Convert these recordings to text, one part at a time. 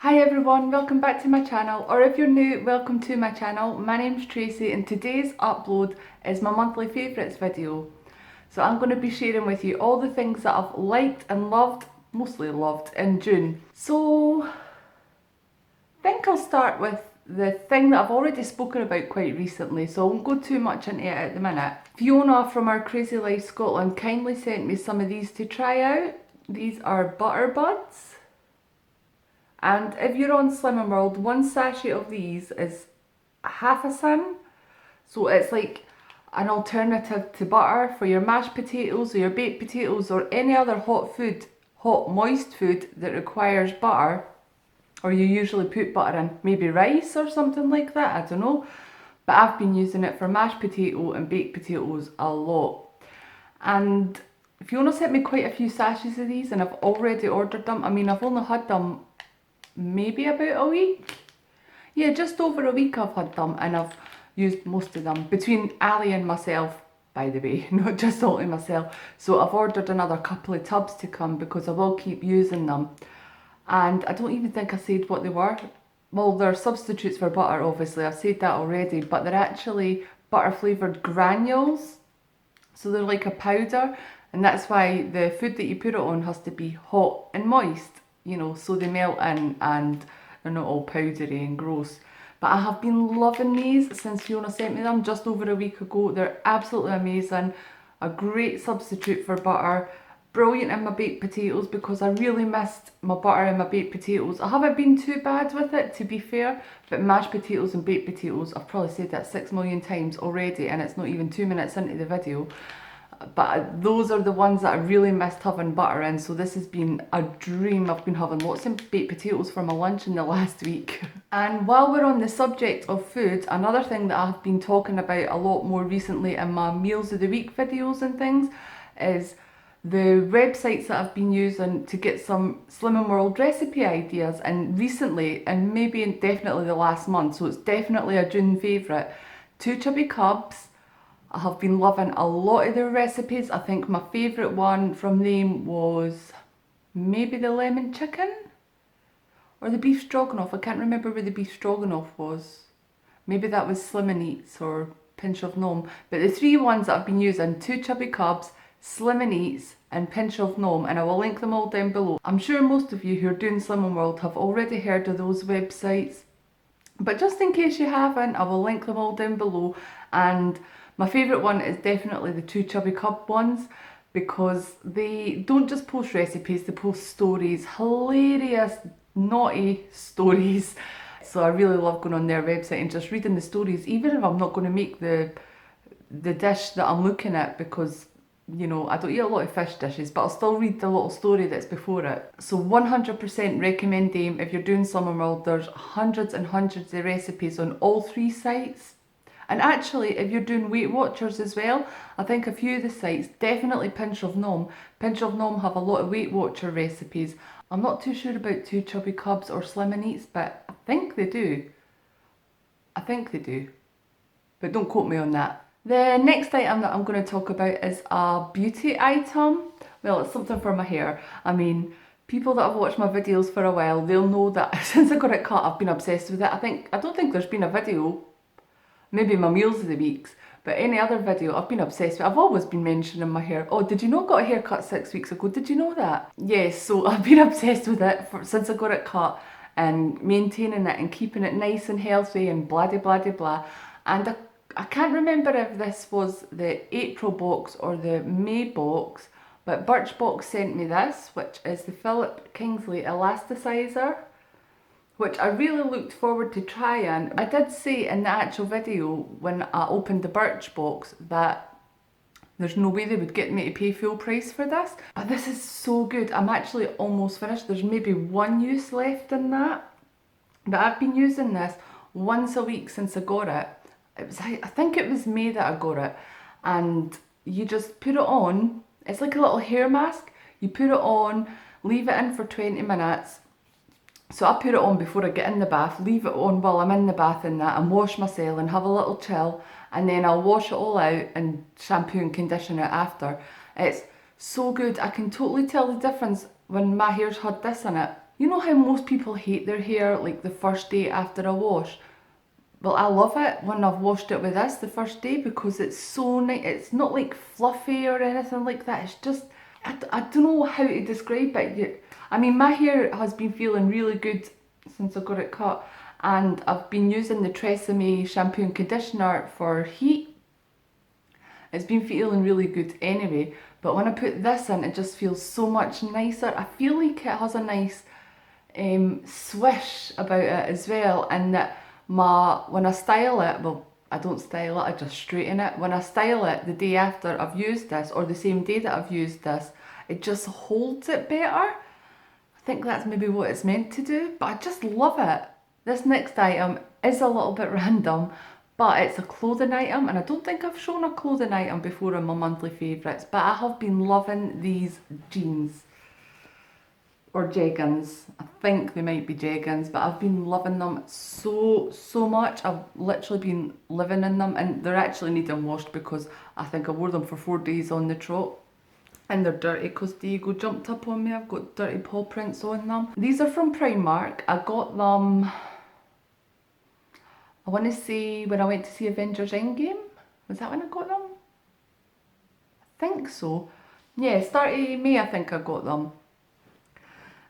Hi everyone, welcome back to my channel, or if you're new, welcome to my channel. My name's Tracy and today's upload is my monthly favourites video. So I'm going to be sharing with you all the things that I've liked and loved, mostly loved, in June. So I think I'll start with the thing that I've already spoken about quite recently, so I won't go too much into it at the minute. Fiona from our Crazy Life Scotland kindly sent me some of these to try out. These are Butter Buds. And if you're on Slimming World, one sachet of these is half a cent. So it's like an alternative to butter for your mashed potatoes or your baked potatoes or any other hot food, hot moist food that requires butter. Or you usually put butter in maybe rice or something like that, I don't know. But I've been using it for mashed potato and baked potatoes a lot. And Fiona sent me quite a few sachets of these and I've already ordered them. I mean, I've only had them maybe about a week. Yeah, just over a week I've had them and I've used most of them. Between Ali and myself, by the way, not just only myself. So I've ordered another couple of tubs to come because I will keep using them. And I don't even think I said what they were. Well, they're substitutes for butter, obviously. I've said that already, but they're actually butter flavoured granules. So they're like a powder, and that's why the food that you put it on has to be hot and moist, you know, so they melt in and they're not all powdery and gross. But I have been loving these since Fiona sent me them just over a week ago. They're absolutely amazing, a great substitute for butter. Brilliant in my baked potatoes because I really missed my butter in my baked potatoes. I haven't been too bad with it, to be fair, but mashed potatoes and baked potatoes, I've probably said that 6 million times already and it's not even 2 minutes into the video. But those are the ones that I really missed having butter in, so this has been a dream. I've been having lots of baked potatoes for my lunch in the last week. And while we're on the subject of food, another thing that I've been talking about a lot more recently in my meals of the week videos and things is the websites that I've been using to get some Slimming World recipe ideas. And recently, and maybe definitely the last month, so it's definitely a June favourite, Two Chubby Cubs. I have been loving a lot of their recipes. I think my favourite one from them was maybe the lemon chicken or the beef stroganoff. I can't remember where the beef stroganoff was. Maybe that was Slim and Eats or Pinch of Gnome. But the three ones that I've been using, Two Chubby Cubs, Slim and Eats and Pinch of Gnome, and I will link them all down below. I'm sure most of you who are doing Slimming World have already heard of those websites, but just in case you haven't, I will link them all down below. And my favourite one is definitely the Two Chubby Cub ones because they don't just post recipes, they post stories, hilarious, naughty stories. So I really love going on their website and just reading the stories, even if I'm not going to make the dish that I'm looking at, because you know, I don't eat a lot of fish dishes, but I'll still read the little story that's before it. So 100% recommend them if you're doing Slimming World. There's hundreds and hundreds of recipes on all three sites. And actually, if you're doing Weight Watchers as well, I think a few of the sites, definitely Pinch of Gnome. Pinch of Gnome have a lot of Weight Watcher recipes. I'm not too sure about Two Chubby Cubs or Slim and Eats, but I think they do. I think they do. But don't quote me on that. The next item that I'm going to talk about is a beauty item. Well, it's something for my hair. I mean, people that have watched my videos for a while, they'll know that since I got it cut, I've been obsessed with it. I don't think there's been a video, maybe my meals of the weeks, but any other video I've been obsessed with. I've always been mentioning my hair. Oh, did you know I got a haircut 6 weeks ago? Did you know that? Yes, so I've been obsessed with it since I got it cut and maintaining it and keeping it nice and healthy and blah de blah de blah. And I can't remember if this was the April box or the May box, but Birchbox sent me this, which is the Philip Kingsley Elasticizer, which I really looked forward to trying. I did say in the actual video when I opened the Birchbox that there's no way they would get me to pay full price for this, but this is so good. I'm actually almost finished. There's maybe one use left in that, but I've been using this once a week since I got it. I think it was May that I got it, and you just put it on. It's like a little hair mask. You put it on, leave it in for 20 minutes. So I put it on before I get in the bath, leave it on while I'm in the bath and that, and wash myself and have a little chill, and then I'll wash it all out and shampoo and condition it after. It's so good. I can totally tell the difference when my hair's had this in it. You know how most people hate their hair like the first day after a wash? Well, I love it when I've washed it with this the first day because it's so nice. It's not like fluffy or anything like that. It's just, I don't know how to describe it yet. I mean, my hair has been feeling really good since I got it cut, and I've been using the Tresemme shampoo and conditioner for heat. It's been feeling really good anyway, but when I put this in, it just feels so much nicer. I feel like it has a nice swish about it as well, and that when I style it, well, I don't style it, I just straighten it. When I style it the day after I've used this, or the same day that I've used this, it just holds it better. I think that's maybe what it's meant to do, but I just love it. This next item is a little bit random, but it's a clothing item, and I don't think I've shown a clothing item before in my monthly favourites, but I have been loving these jeans. Or jeggings. I think they might be jeggings, but I've been loving them so much. I've literally been living in them, and they're actually needing washed because I think I wore them for 4 days on the trot. And they're dirty because Diego jumped up on me. I've got dirty paw prints on them. These are from Primark. I got them, I want to say when I went to see Avengers Endgame. Was that when I got them? I think so. Yeah, start of May I think I got them.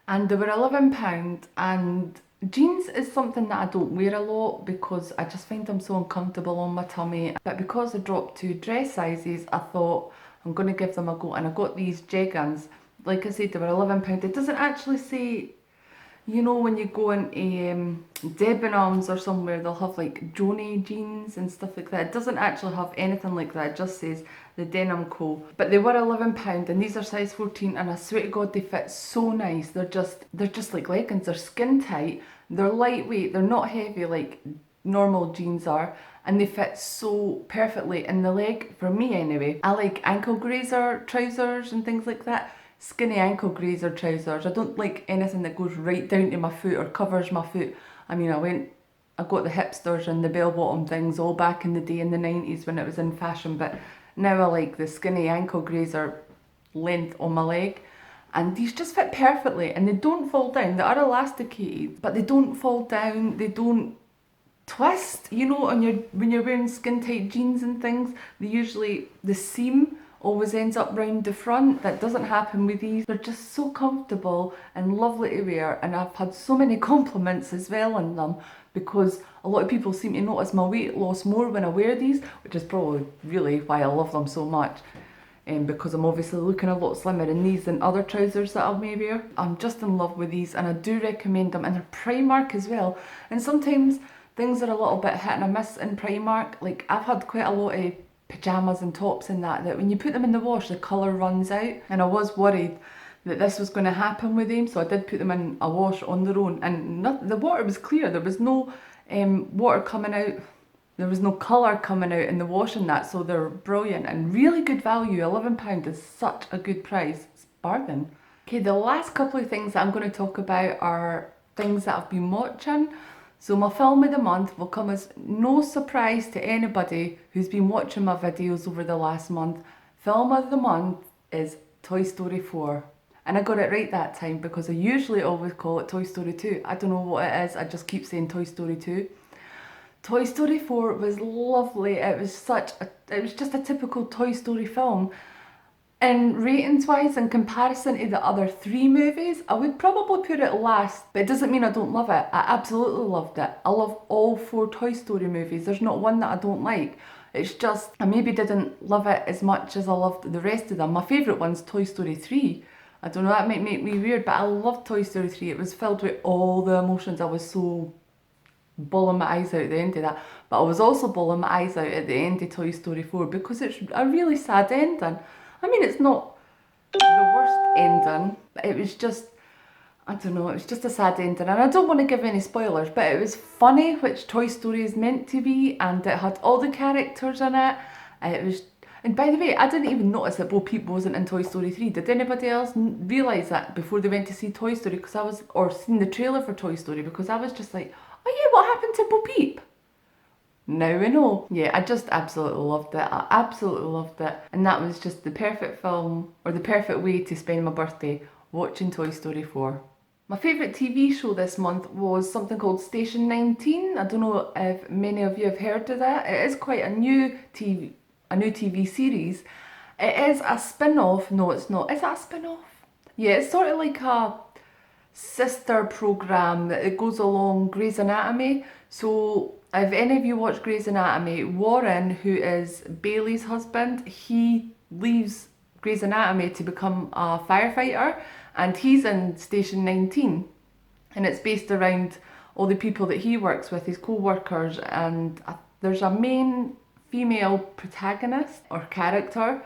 And they were £11, and jeans is something that I don't wear a lot because I just find them so uncomfortable on my tummy. But because I dropped 2 dress sizes, I thought I'm going to give them a go, and I got these jeggings. Like I said, they were £11. It doesn't actually say, you know, when you go into Debenhams or somewhere, they'll have like Joni jeans and stuff like that. It doesn't actually have anything like that. It just says the Denim Co. But they were £11, and these are size 14, and I swear to God they fit so nice. They're just like leggings. They're skin tight, they're lightweight, they're not heavy like normal jeans are, and they fit so perfectly in the leg, for me anyway. I like ankle grazer trousers and things like that. Skinny ankle grazer trousers. I don't like anything that goes right down to my foot or covers my foot. I mean, I got the hipsters and the bell bottom things all back in the day in the 90s when it was in fashion, but now I like the skinny ankle grazer length on my leg. And these just fit perfectly, and they don't fall down. They are elasticated, but they don't fall down, they don't twist. You know, when you're wearing skin tight jeans and things, the seam always ends up round the front. That doesn't happen with these. They're just so comfortable and lovely to wear, and I've had so many compliments as well on them because a lot of people seem to notice my weight loss more when I wear these, which is probably really why I love them so much. Because I'm obviously looking a lot slimmer in these than other trousers that I may wear. I'm just in love with these, and I do recommend them, and they're Primark as well. And sometimes things are a little bit hit and a miss in Primark. Like, I've had quite a lot of pyjamas and tops and that when you put them in the wash, the colour runs out, and I was worried that this was going to happen with them, so I did put them in a wash on their own, and the water was clear. There was no water coming out, there was no colour coming out in the wash and that, so they're brilliant and really good value. £11 is such a good price. It's a bargain. Okay, the last couple of things that I'm going to talk about are things that I've been watching. So my film of the month will come as no surprise to anybody who's been watching my videos over the last month. Film of the month is Toy Story 4. And I got it right that time because I usually always call it Toy Story 2. I don't know what it is, I just keep saying Toy Story 2. Toy Story 4 was lovely. It was just a typical Toy Story film. And ratings wise, in comparison to the other 3 movies, I would probably put it last, but it doesn't mean I don't love it. I absolutely loved it. I love all 4 Toy Story movies. There's not one that I don't like. It's just, I maybe didn't love it as much as I loved the rest of them. My favourite one's Toy Story 3. I don't know, that might make me weird, but I loved Toy Story 3. It was filled with all the emotions. I was so bawling my eyes out at the end of that. But I was also bawling my eyes out at the end of Toy Story 4 because it's a really sad ending. I mean, it's not the worst ending, but it was just, I don't know, it was just a sad ending. And I don't want to give any spoilers, but it was funny, which Toy Story is meant to be, and it had all the characters in it. It was, and by the way, I didn't even notice that Bo Peep wasn't in Toy Story 3. Did anybody else realise that before they went to see Toy Story? Or seen the trailer for Toy Story? Because I was just like, oh yeah, what happened to Bo Peep? Now we know. Yeah, I just absolutely loved it. I absolutely loved it. And that was just the perfect film, or the perfect way to spend my birthday, watching Toy Story 4. My favourite TV show this month was something called Station 19. I don't know if many of you have heard of that. It is quite a new TV series. It is a spin-off. No, it's not. Is that a spin-off? Yeah, it's sort of like a sister programme that goes along Grey's Anatomy. So if any of you watch Grey's Anatomy, Warren, who is Bailey's husband, he leaves Grey's Anatomy to become a firefighter, and he's in Station 19, and it's based around all the people that he works with, his co-workers, and there's a main female protagonist or character,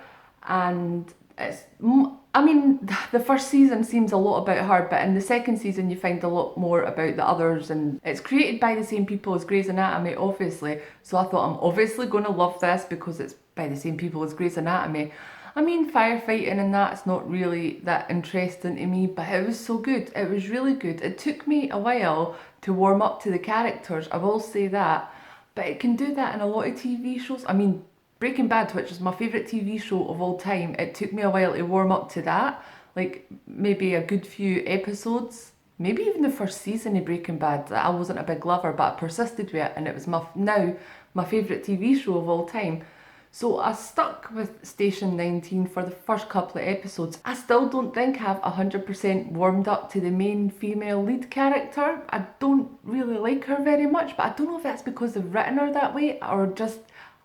and I mean, the first season seems a lot about her, but in the second season you find a lot more about the others, and it's created by the same people as Grey's Anatomy, obviously, so I thought I'm obviously going to love this because it's by the same people as Grey's Anatomy. I mean, firefighting and that's not really that interesting to me, but it was so good. It was really good. It took me a while to warm up to the characters, I will say that, but it can do that in a lot of TV shows. I mean, Breaking Bad, which is my favourite TV show of all time, it took me a while to warm up to that, like maybe a good few episodes, maybe even the first season of Breaking Bad. I wasn't a big lover, but I persisted with it, and it was now my favourite TV show of all time. So I stuck with Station 19 for the first couple of episodes. I still don't think I've 100% warmed up to the main female lead character. I don't really like her very much, but I don't know if that's because they've written her that way or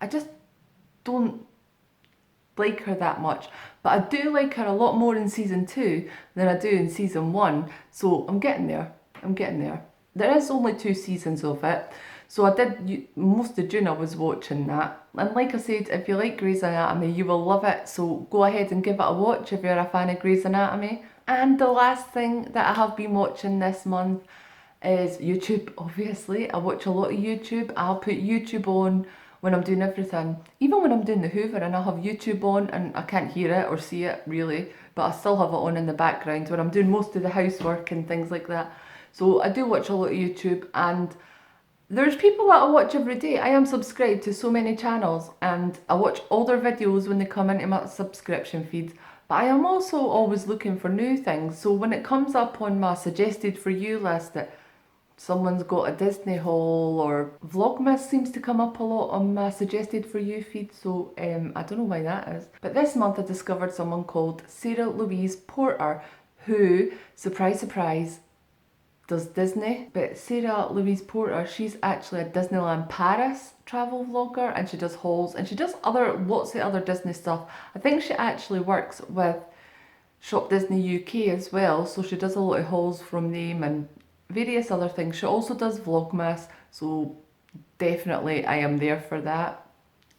I just don't like her that much. But I do like her a lot more in season 2 than I do in season 1. So I'm getting there. There is only 2 seasons of it. So I did, most of June I was watching that. And like I said, if you like Grey's Anatomy, you will love it. So go ahead and give it a watch if you're a fan of Grey's Anatomy. And the last thing that I have been watching this month is YouTube, obviously. I watch a lot of YouTube. I'll put YouTube on when I'm doing everything. Even when I'm doing the hoovering, I'll have YouTube on and I can't hear it or see it really, but I still have it on in the background when I'm doing most of the housework and things like that. So I do watch a lot of YouTube, and there's people that I watch every day. I am subscribed to so many channels and I watch all their videos when they come into my subscription feed. But I am also always looking for new things. So when it comes up on my suggested for you list that someone's got a Disney haul, or Vlogmas seems to come up a lot on my suggested for you feed, so I don't know why that is. But this month I discovered someone called Sarah Louise Porter, who, surprise surprise, does Disney. But Sarah Louise Porter, she's actually a Disneyland Paris travel vlogger, and she does hauls and she does lots of other Disney stuff. I think she actually works with Shop Disney UK as well, so she does a lot of hauls from them and various other things. She also does Vlogmas, so definitely I am there for that.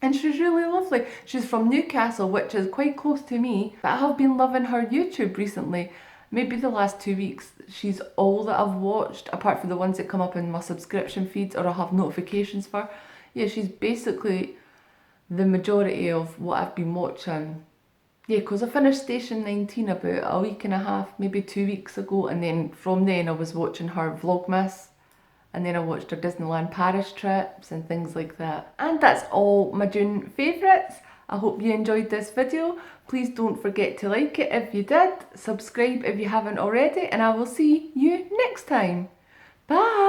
And she's really lovely. She's from Newcastle, which is quite close to me, but I have been loving her YouTube recently. Maybe the last 2 weeks, she's all that I've watched, apart from the ones that come up in my subscription feeds or I have notifications for. Yeah, she's basically the majority of what I've been watching. Yeah, because I finished Station 19 about a week and a half, maybe 2 weeks ago, and then from then I was watching her Vlogmas, and then I watched her Disneyland Paris trips and things like that. And that's all my June favourites. I hope you enjoyed this video. Please don't forget to like it if you did, subscribe if you haven't already, and I will see you next time. Bye!